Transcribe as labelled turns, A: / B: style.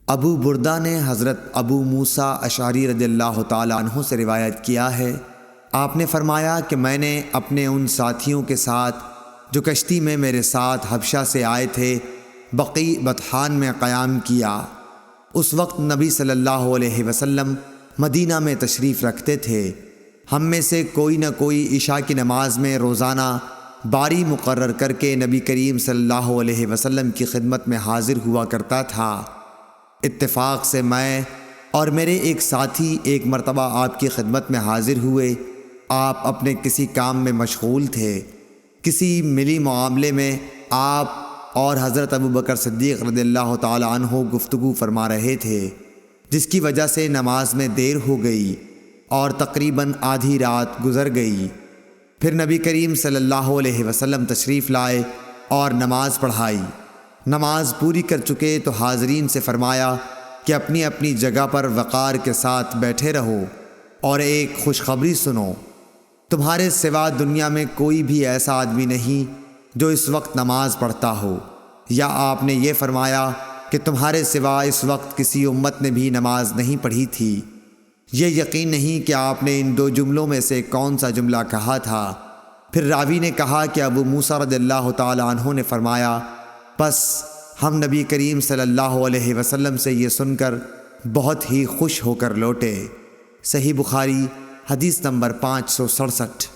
A: ابو بردہ نے حضرت ابو موسیٰ اشعری رضی اللہ تعالیٰ عنہ سے روایت کیا ہے، آپ نے فرمایا کہ میں نے اپنے ان ساتھیوں کے ساتھ جو کشتی میں میرے ساتھ حبشہ سے آئے تھے بقیع بطحان میں قیام کیا۔ اس وقت نبی صلی اللہ علیہ وسلم مدینہ میں تشریف رکھتے تھے۔ ہم میں سے کوئی نہ کوئی عشاء کی نماز میں روزانہ باری مقرر کر کے نبی کریم صلی اللہ علیہ وسلم کی خدمت میں حاضر ہوا کرتا تھا۔ اتفاق سے میں اور میرے ایک ساتھی ایک مرتبہ آپ کی خدمت میں حاضر ہوئے۔ آپ اپنے کسی کام میں مشغول تھے۔ کسی ملی معاملے میں آپ اور حضرت ابوبکر صدیق رضی اللہ تعالی عنہ گفتگو فرما رہے تھے، جس کی وجہ سے نماز میں دیر ہو گئی اور تقریباً آدھی رات گزر گئی۔ پھر نبی کریم صلی اللہ علیہ وسلم تشریف لائے اور نماز پڑھائی۔ نماز پوری کر چکے تو حاضرین سے فرمایا کہ اپنی اپنی جگہ پر وقار کے ساتھ بیٹھے رہو اور ایک خوشخبری سنو۔ تمہارے سوا دنیا میں کوئی بھی ایسا آدمی نہیں جو اس وقت نماز پڑھتا ہو، یا آپ نے یہ فرمایا کہ تمہارے سوا اس وقت کسی امت نے بھی نماز نہیں پڑھی تھی۔ یہ یقین نہیں کہ آپ نے ان دو جملوں میں سے کون سا جملہ کہا تھا۔ پھر راوی نے کہا کہ ابو موسیٰ رضی اللہ تعالی عنہ نے فرمایا، بس ہم نبی کریم صلی اللہ علیہ وسلم سے یہ سن کر بہت ہی خوش ہو کر لوٹے۔ صحیح بخاری حدیث نمبر 567۔